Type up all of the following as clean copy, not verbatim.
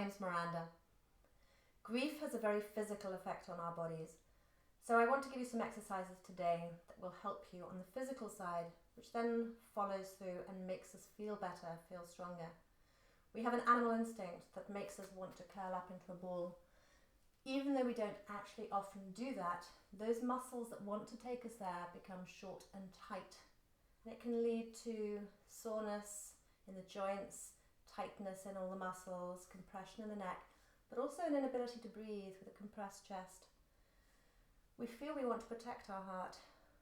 name's Miranda. Grief has a very physical effect on our bodies. So I want to give you some exercises today that will help you on the physical side, which then follows through and makes us feel better, feel stronger. We have an animal instinct that makes us want to curl up into a ball. Even though we don't actually often do that, those muscles that want to take us there become short and tight. And it can lead to soreness in the joints, tightness in all the muscles, compression in the neck, but also an inability to breathe with a compressed chest. We feel we want to protect our heart,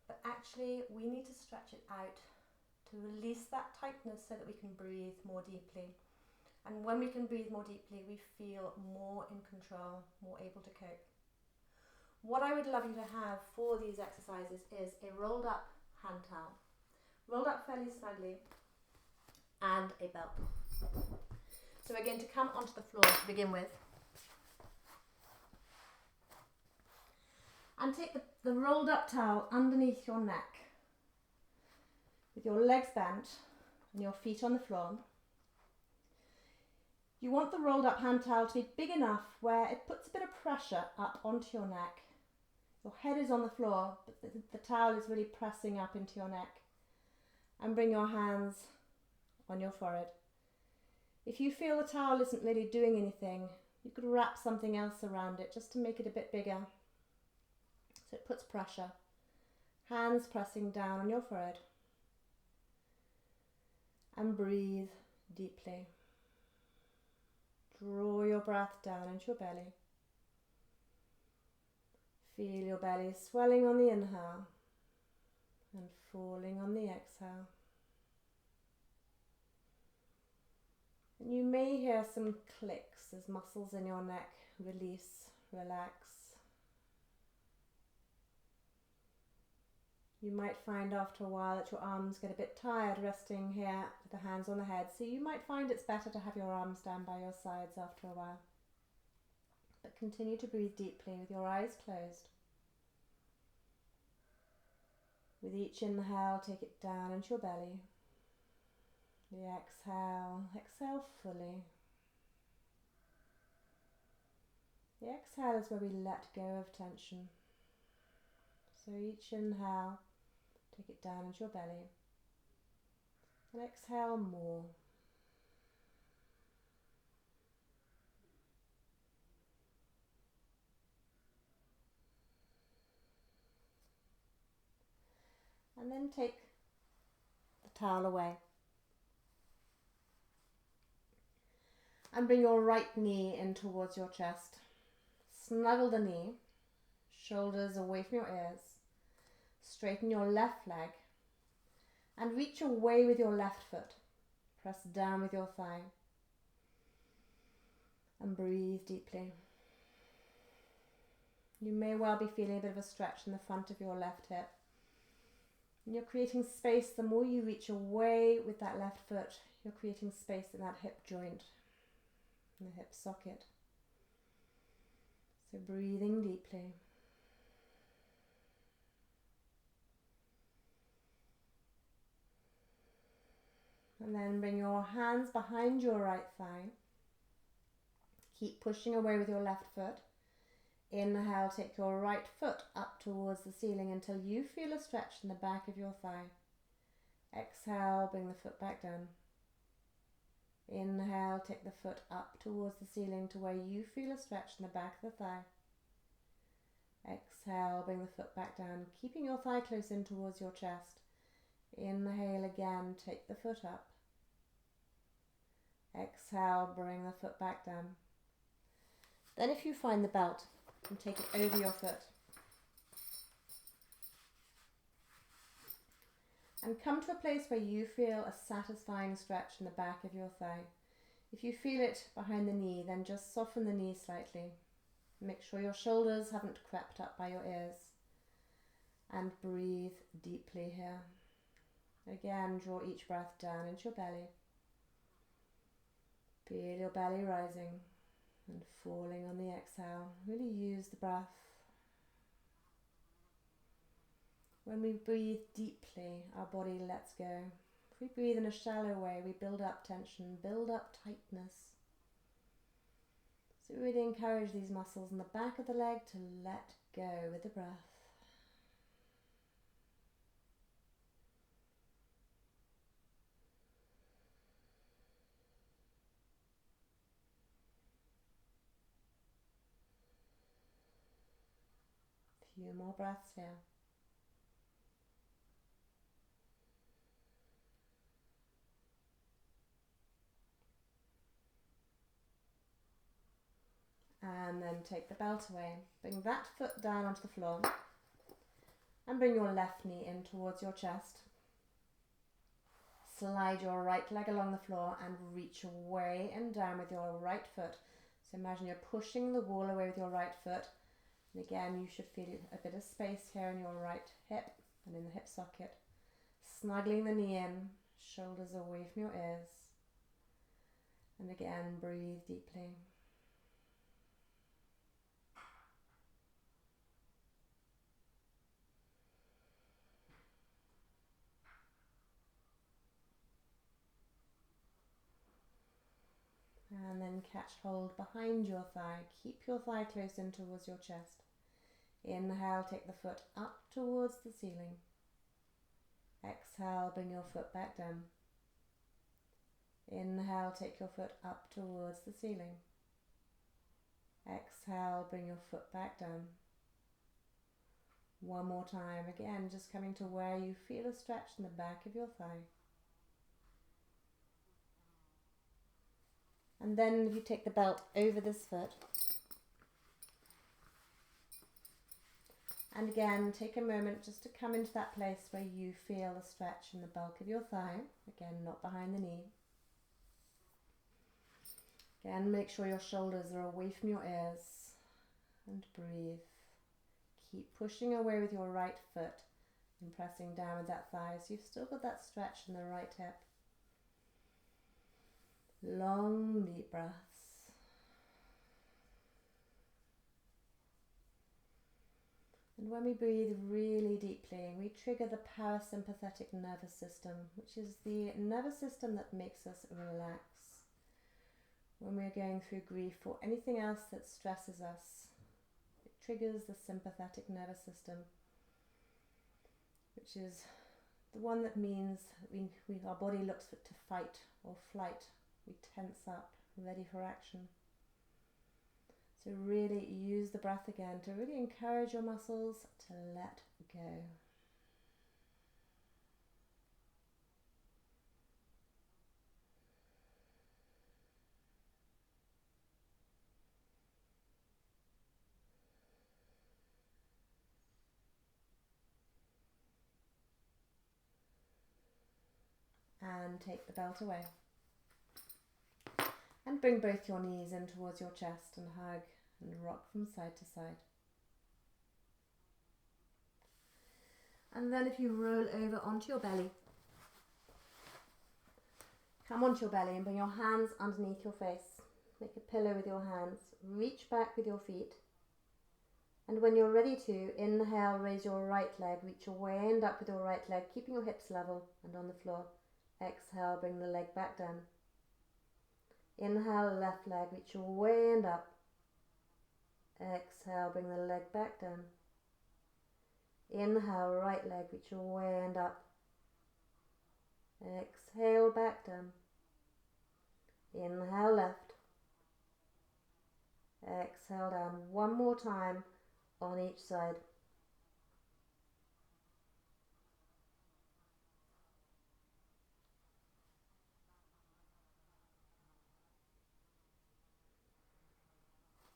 but actually we need to stretch it out to release that tightness so that we can breathe more deeply. And when we can breathe more deeply, we feel more in control, more able to cope. What I would love you to have for these exercises is a rolled up hand towel, rolled up fairly snugly, and a belt. So we're going to come onto the floor to begin with. And take the rolled up towel underneath your neck with your legs bent and your feet on the floor. You want the rolled up hand towel to be big enough where it puts a bit of pressure up onto your neck. Your head is on the floor, but the towel is really pressing up into your neck. And bring your hands on your forehead. If you feel the towel isn't really doing anything, you could wrap something else around it just to make it a bit bigger. So it puts pressure. Hands pressing down on your forehead. And breathe deeply. Draw your breath down into your belly. Feel your belly swelling on the inhale and falling on the exhale. And you may hear some clicks as muscles in your neck release, relax. You might find after a while that your arms get a bit tired resting here with the hands on the head, so you might find it's better to have your arms down by your sides after a while. But continue to breathe deeply with your eyes closed. With each inhale, take it down into your belly. The exhale, exhale fully. The exhale is where we let go of tension. So each inhale, take it down into your belly. And exhale more. And then take the towel away. And bring your right knee in towards your chest. Snuggle the knee, shoulders away from your ears. Straighten your left leg and reach away with your left foot. Press down with your thigh and breathe deeply. You may well be feeling a bit of a stretch in the front of your left hip. And you're creating space. The more you reach away with that left foot, you're creating space in that hip joint, in the hip socket. So breathing deeply. And then bring your hands behind your right thigh. Keep pushing away with your left foot. Inhale, take your right foot up towards the ceiling until you feel a stretch in the back of your thigh. Exhale, bring the foot back down. Inhale, take the foot up towards the ceiling to where you feel a stretch in the back of the thigh. Exhale, bring the foot back down, keeping your thigh close in towards your chest. Inhale again, take the foot up. Exhale, bring the foot back down. Then if you find the belt, you can take it over your foot. And come to a place where you feel a satisfying stretch in the back of your thigh. If you feel it behind the knee, then just soften the knee slightly. Make sure your shoulders haven't crept up by your ears. And breathe deeply here. Again, draw each breath down into your belly. Feel your belly rising and falling on the exhale. Really use the breath. When we breathe deeply, our body lets go. If we breathe in a shallow way, we build up tension, build up tightness. So really encourage these muscles in the back of the leg to let go with the breath. A few more breaths here. And then take the belt away. Bring that foot down onto the floor and bring your left knee in towards your chest. Slide your right leg along the floor and reach away and down with your right foot. So imagine you're pushing the wall away with your right foot. And again, you should feel a bit of space here in your right hip and in the hip socket. Snuggling the knee in, shoulders away from your ears. And again, breathe deeply. And then catch hold behind your thigh. Keep your thigh close in towards your chest. Inhale, take the foot up towards the ceiling. Exhale, bring your foot back down. Inhale, take your foot up towards the ceiling. Exhale, bring your foot back down. One more time. Again, just coming to where you feel a stretch in the back of your thigh. And then you take the belt over this foot. And again, take a moment just to come into that place where you feel a stretch in the bulk of your thigh. Again, not behind the knee. Again, make sure your shoulders are away from your ears. And breathe. Keep pushing away with your right foot and pressing down with that thigh. So you've still got that stretch in the right hip. Long, deep breaths. And when we breathe really deeply, we trigger the parasympathetic nervous system, which is the nervous system that makes us relax. When we're going through grief or anything else that stresses us, it triggers the sympathetic nervous system, which is the one that means our body looks to fight or flight. We tense up, ready for action. So really use the breath again to really encourage your muscles to let go. And take the belt away. And bring both your knees in towards your chest and hug and rock from side to side. And then if you roll over onto your belly, come onto your belly and bring your hands underneath your face. Make a pillow with your hands. Reach back with your feet. And when you're ready to, inhale, raise your right leg. Reach your way and up with your right leg, keeping your hips level and on the floor. Exhale, bring the leg back down. Inhale, left leg, reach your way and up. Exhale, bring the leg back down. Inhale, right leg, reach your way and up. Exhale, back down. Inhale, left. Exhale, down. One more time on each side.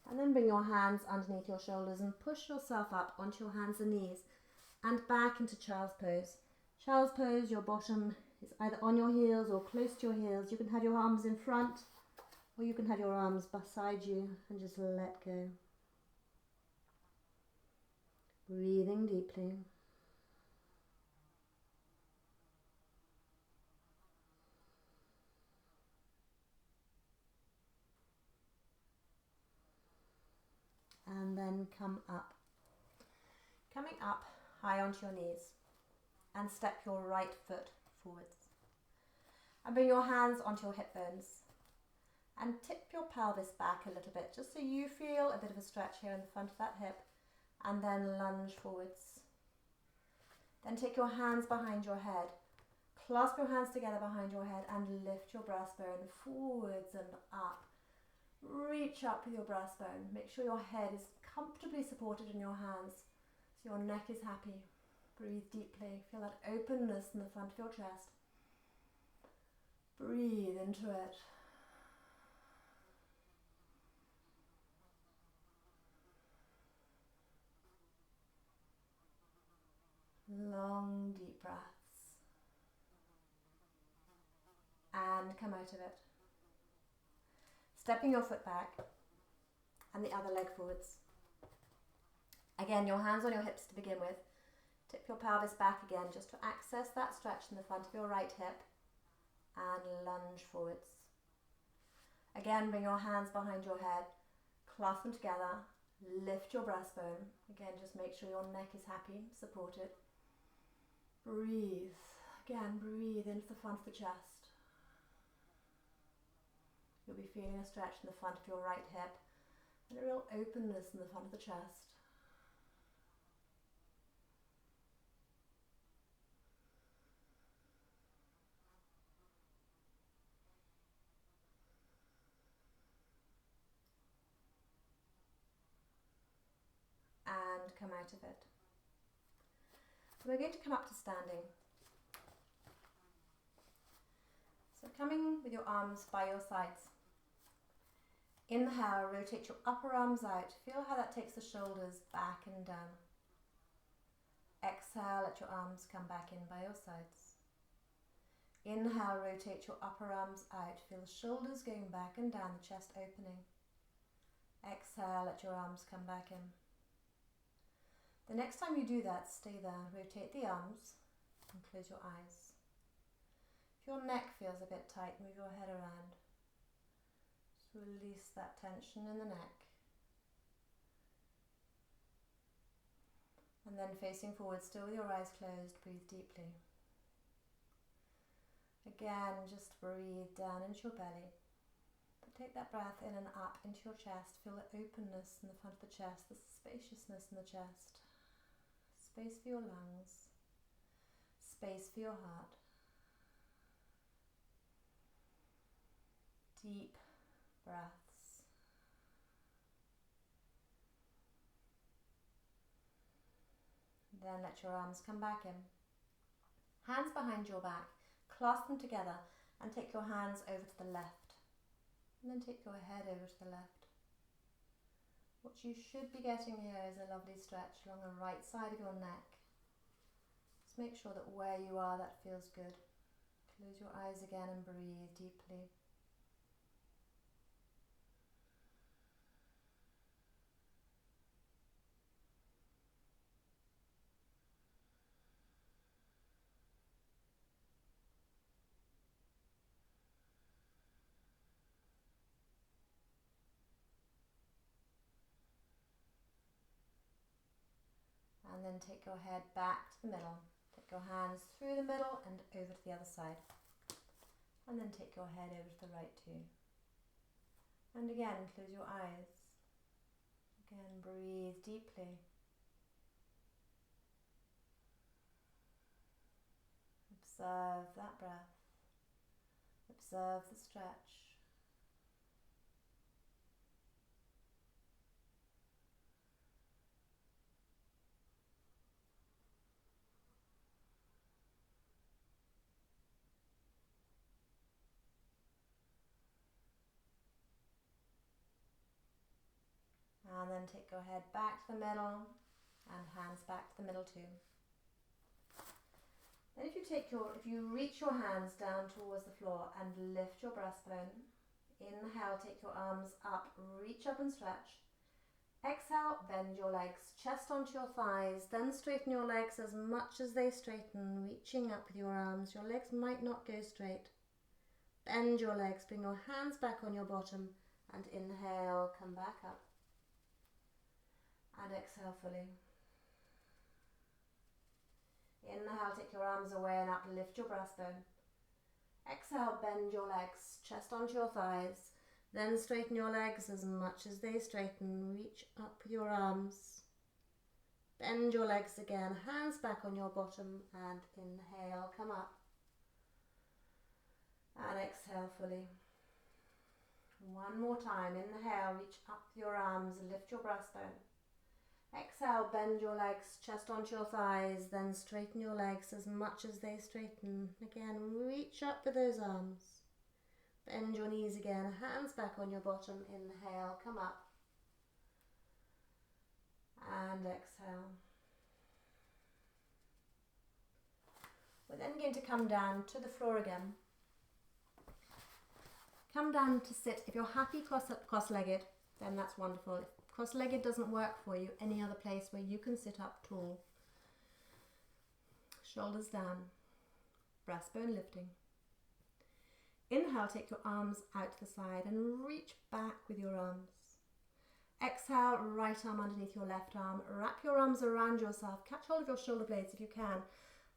And then bring your hands underneath your shoulders and push yourself up onto your hands and knees and back into child's pose. Child's pose, your bottom is either on your heels or close to your heels. You can have your arms in front or you can have your arms beside you and just let go. Breathing deeply. And then come up. Coming up high onto your knees and step your right foot forwards. And bring your hands onto your hip bones. And tip your pelvis back a little bit, just so you feel a bit of a stretch here in the front of that hip, and then lunge forwards. Then take your hands behind your head, clasp your hands together behind your head and lift your breastbone forwards and up. Reach up with your breastbone. Make sure your head is comfortably supported in your hands so your neck is happy. Breathe deeply. Feel that openness in the front of your chest. Breathe into it. Long, deep breaths. And come out of it. Stepping your foot back and the other leg forwards. Again, your hands on your hips to begin with. Tip your pelvis back again just to access that stretch in the front of your right hip and lunge forwards. Again, bring your hands behind your head, clasp them together, lift your breastbone. Again, just make sure your neck is happy, supported. Breathe. Again, breathe into the front of the chest. You'll be feeling a stretch in the front of your right hip and a real openness in the front of the chest. And come out of it. So we're going to come up to standing. So coming with your arms by your sides. Inhale, rotate your upper arms out. Feel how that takes the shoulders back and down. Exhale, let your arms come back in by your sides. Inhale, rotate your upper arms out. Feel the shoulders going back and down, the chest opening. Exhale, let your arms come back in. The next time you do that, stay there. Rotate the arms and close your eyes. If your neck feels a bit tight, move your head around. Just release that tension in the neck. And then facing forward, still with your eyes closed, breathe deeply. Again, just breathe down into your belly. But take that breath in and up into your chest. Feel the openness in the front of the chest, the spaciousness in the chest. Space for your lungs, space for your heart. Deep breaths. Then let your arms come back in. Hands behind your back, clasp them together and take your hands over to the left. And then take your head over to the left. What you should be getting here is a lovely stretch along the right side of your neck. Just make sure that where you are, that feels good. Close your eyes again and breathe deeply. And then take your head back to the middle. Take your hands through the middle and over to the other side. And then take your head over to the right too. And again, close your eyes. Again, breathe deeply. Observe that breath. Observe the stretch. And then take your head back to the middle and hands back to the middle too. Then if you reach your hands down towards the floor and lift your breastbone, inhale, take your arms up, reach up and stretch. Exhale, bend your legs, chest onto your thighs, then straighten your legs as much as they straighten, reaching up with your arms. Your legs might not go straight. Bend your legs, bring your hands back on your bottom and inhale, come back up. And exhale fully. Inhale, take your arms away and up, lift your breastbone. Exhale, bend your legs, chest onto your thighs, Then straighten your legs as much as they straighten. Reach up with your arms. Bend your legs again, hands back on your bottom, and inhale, come up. And exhale fully. One more time, inhale, reach up with your arms and lift your breastbone. Exhale, bend your legs, chest onto your thighs, then straighten your legs as much as they straighten. Again, reach up with those arms. Bend your knees again, hands back on your bottom, inhale, come up. And exhale. We're then going to come down to the floor again. Come down to sit. If you're happy cross-legged, then that's wonderful. If cross-legged doesn't work for you, any other place where you can sit up tall. Shoulders down, breastbone lifting. Inhale, take your arms out to the side and reach back with your arms. Exhale, right arm underneath your left arm. Wrap your arms around yourself. Catch hold of your shoulder blades if you can.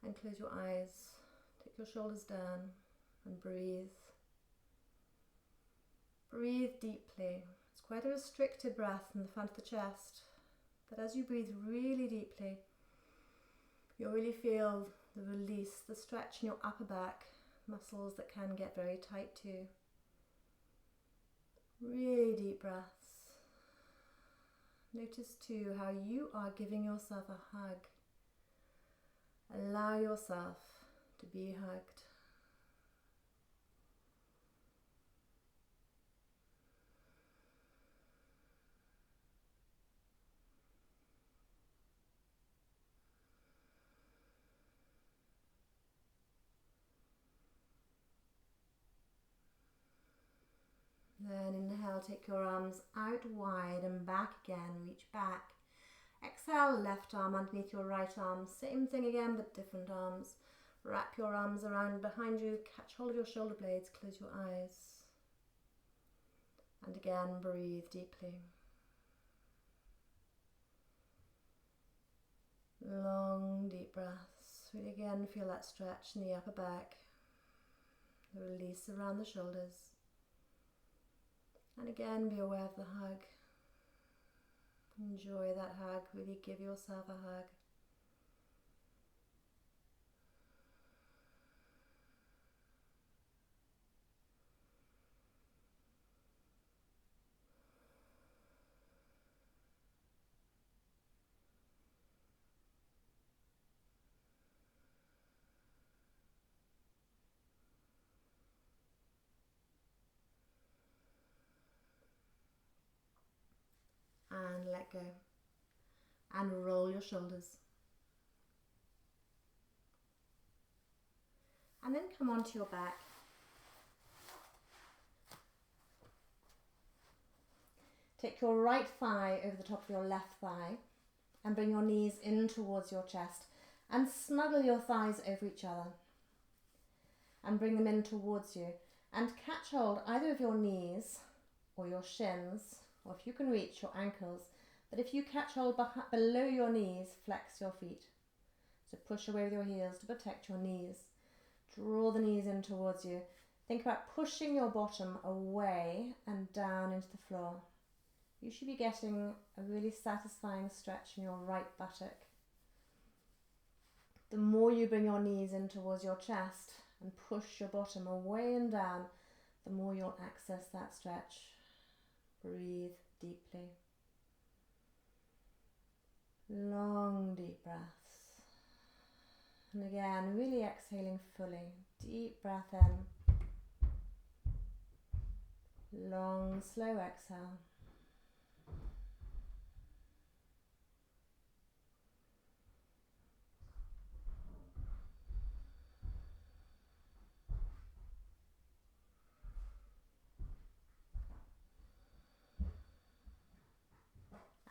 And close your eyes. Take your shoulders down and breathe. Breathe deeply. It's quite a restricted breath in the front of the chest. But as you breathe really deeply, you'll really feel the release, the stretch in your upper back, muscles that can get very tight too. Really deep breaths. Notice too how you are giving yourself a hug. Allow yourself to be hugged. Then inhale, take your arms out wide and back again, reach back. Exhale, left arm underneath your right arm. Same thing again, but different arms. Wrap your arms around behind you, catch hold of your shoulder blades, close your eyes. And again, breathe deeply. Long, deep breaths. Really again, feel that stretch in the upper back. The release around the shoulders. And again, be aware of the hug. Enjoy that hug. Really give yourself a hug. And let go. And roll your shoulders. And then come onto your back. Take your right thigh over the top of your left thigh and bring your knees in towards your chest and snuggle your thighs over each other and bring them in towards you and catch hold either of your knees or your shins, or if you can reach, your ankles. But if you catch hold below your knees, flex your feet. So push away with your heels to protect your knees. Draw the knees in towards you. Think about pushing your bottom away and down into the floor. You should be getting a really satisfying stretch in your right buttock. The more you bring your knees in towards your chest and push your bottom away and down, the more you'll access that stretch. Breathe deeply. Long, deep breaths. And again, really exhaling fully. Deep breath in. Long, slow exhale.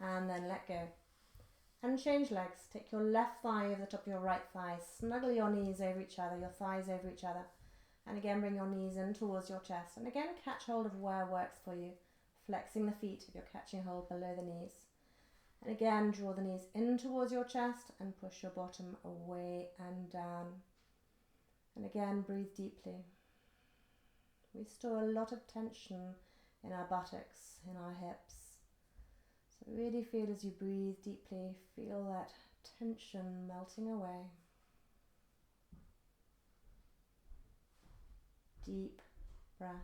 And then let go. And change legs. Take your left thigh over the top of your right thigh. Snuggle your knees over each other, your thighs over each other. And again, bring your knees in towards your chest. And again, catch hold of where works for you. Flexing the feet if you're catching hold below the knees. And again, draw the knees in towards your chest and push your bottom away and down. And again, breathe deeply. We store a lot of tension in our buttocks, in our hips. So really feel as you breathe deeply, feel that tension melting away. Deep breaths.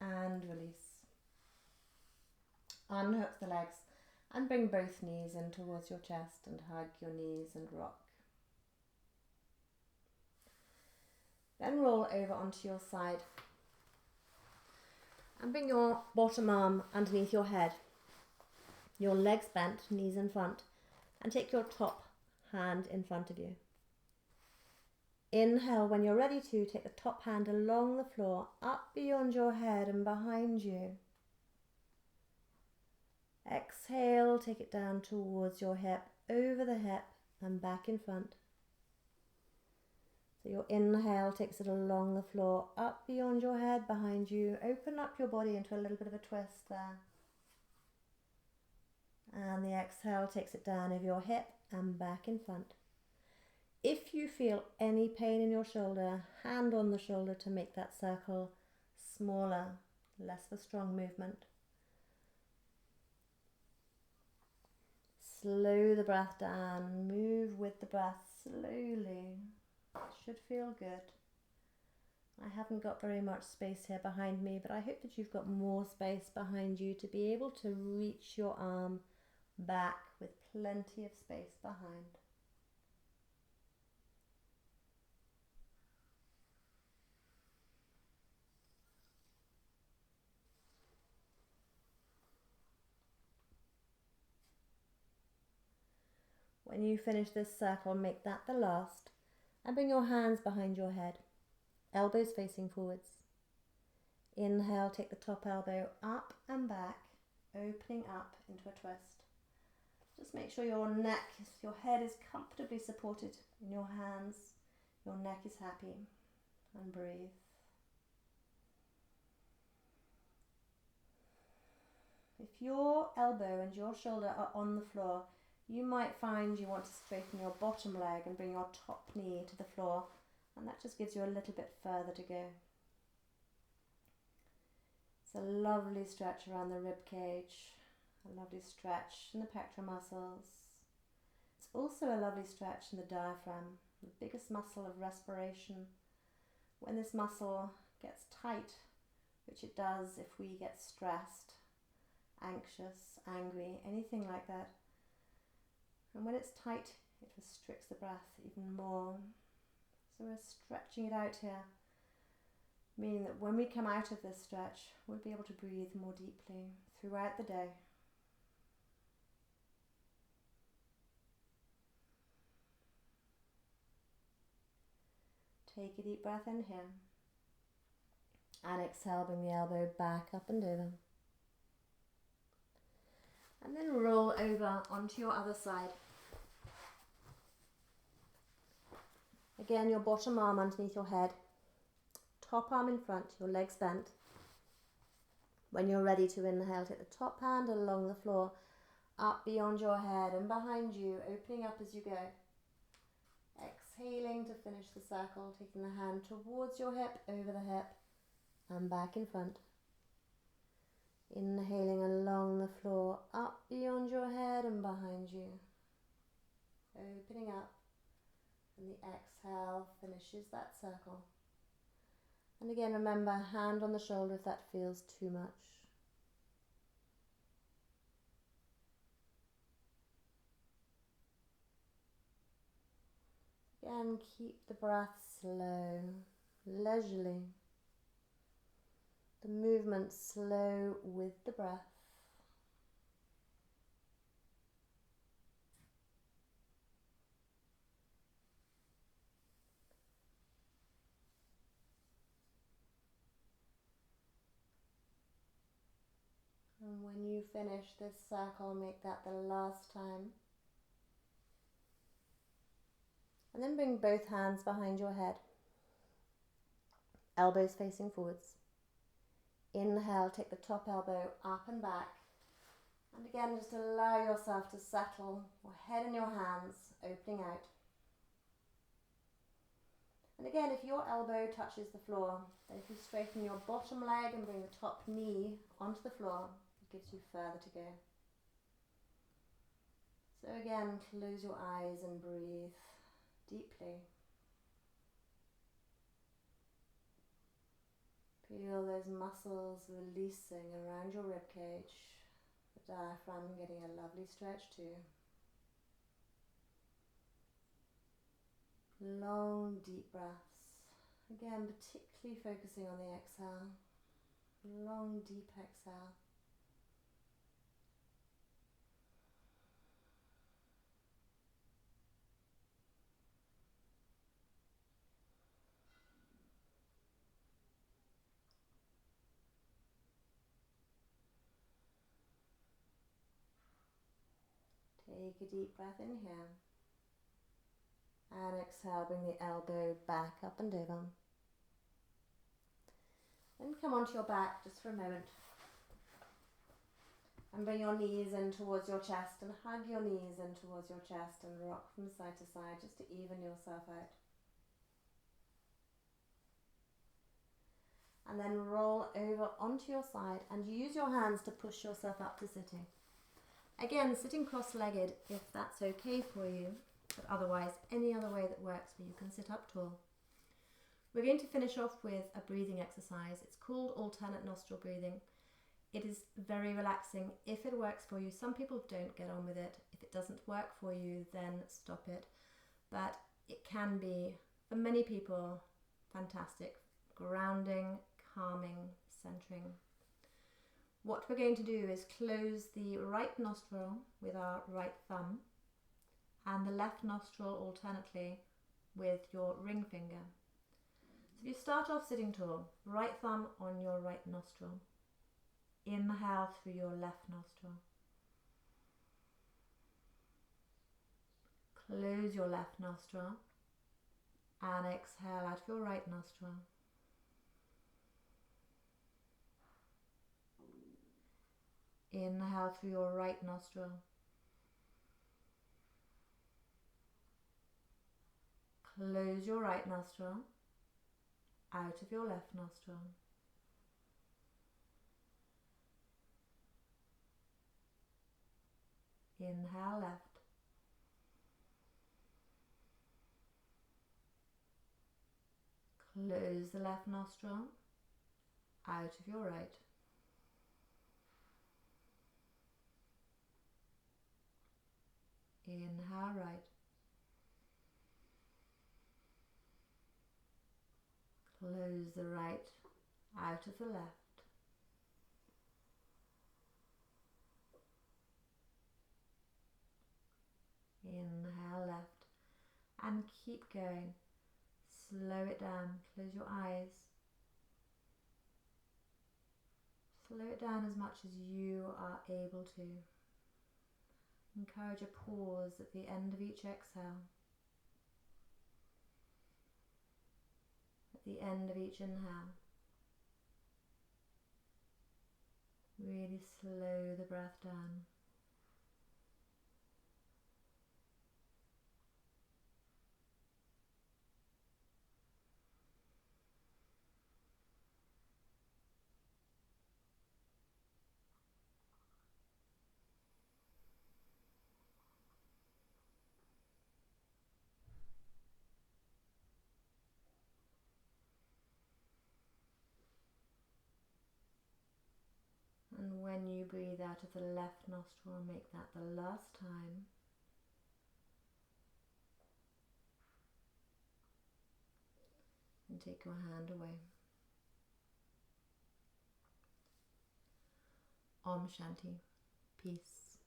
And release. Unhook the legs and bring both knees in towards your chest and hug your knees and rock. Then roll over onto your side and bring your bottom arm underneath your head, your legs bent, knees in front, and take your top hand in front of you. Inhale when you're ready to, take the top hand along the floor, up beyond your head and behind you. Exhale, take it down towards your hip, over the hip and back in front. So your inhale takes it along the floor, up beyond your head, behind you. Open up your body into a little bit of a twist there. And the exhale takes it down over your hip and back in front. If you feel any pain in your shoulder, hand on the shoulder to make that circle smaller, less of a strong movement. Slow the breath down, move with the breath slowly. It should feel good. I haven't got very much space here behind me, but I hope that you've got more space behind you to be able to reach your arm back with plenty of space behind. When you finish this circle, make that the last, and bring your hands behind your head, elbows facing forwards. Inhale, take the top elbow up and back, opening up into a twist. Just make sure your head is comfortably supported in your hands, your neck is happy, and breathe. If your elbow and your shoulder are on the floor, you might find you want to straighten your bottom leg and bring your top knee to the floor, and that just gives you a little bit further to go. It's a lovely stretch around the rib cage, a lovely stretch in the pectoral muscles. It's also a lovely stretch in the diaphragm, the biggest muscle of respiration. When this muscle gets tight, which it does if we get stressed, anxious, angry, anything like that, and when it's tight, it restricts the breath even more. So we're stretching it out here, meaning that when we come out of this stretch, we'll be able to breathe more deeply throughout the day. Take a deep breath in here. And exhale, bring the elbow back up and over. And then roll over onto your other side. Again, your bottom arm underneath your head, top arm in front, your legs bent. When you're ready to inhale, take the top hand along the floor, up beyond your head and behind you, opening up as you go. Exhaling to finish the circle, taking the hand towards your hip, over the hip and back in front. Inhaling along the floor, up beyond your head and behind you. Opening up, and the exhale finishes that circle. And again, remember, hand on the shoulder if that feels too much. Again, keep the breath slow, leisurely. The movement slow with the breath. And when you finish this circle, make that the last time. And then bring both hands behind your head. elbows facing forwards. Inhale, take the top elbow up and back. And again, just allow yourself to settle, your head in your hands, opening out. And again, if your elbow touches the floor, then if you straighten your bottom leg and bring the top knee onto the floor, it gives you further to go. So again, close your eyes and breathe deeply. Feel those muscles releasing around your ribcage, the diaphragm getting a lovely stretch too. Long, deep breaths. Again, particularly focusing on the exhale. Long, deep exhale. Take a deep breath in here. And exhale, bring the elbow back up and over. Then come onto your back just for a moment. And bring your knees in towards your chest and hug your knees in towards your chest and rock from side to side just to even yourself out. And then roll over onto your side and use your hands to push yourself up to sitting. Again, sitting cross-legged if that's okay for you, but otherwise any other way that works for you can sit up tall. We're going to finish off with a breathing exercise. It's called alternate nostril breathing. It is very relaxing if it works for you. Some people don't get on with it. If it doesn't work for you, then stop it. But it can be, for many people, fantastic. Grounding, calming, centering. What we're going to do is close the right nostril with our right thumb and the left nostril alternately with your ring finger. So you start off sitting tall, right thumb on your right nostril. Inhale through your left nostril. Close your left nostril and exhale out of your right nostril. Inhale through your right nostril. Close your right nostril out of your left nostril. Inhale left. Close the left nostril out of your right. Inhale right. Close the right out of the left. Inhale left and keep going. Slow it down. Close your eyes. Slow it down as much as you are able to. Encourage a pause at the end of each exhale. At the end of each inhale. Really slow the breath down. And when you breathe out of the left nostril, make that the last time. And take your hand away. Om Shanti, peace.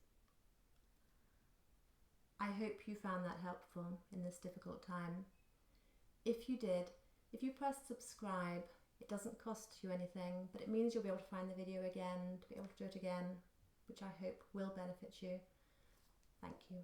I hope you found that helpful in this difficult time. If you did, if you press subscribe, it doesn't cost you anything, but it means you'll be able to find the video again, to be able to do it again, which I hope will benefit you. Thank you.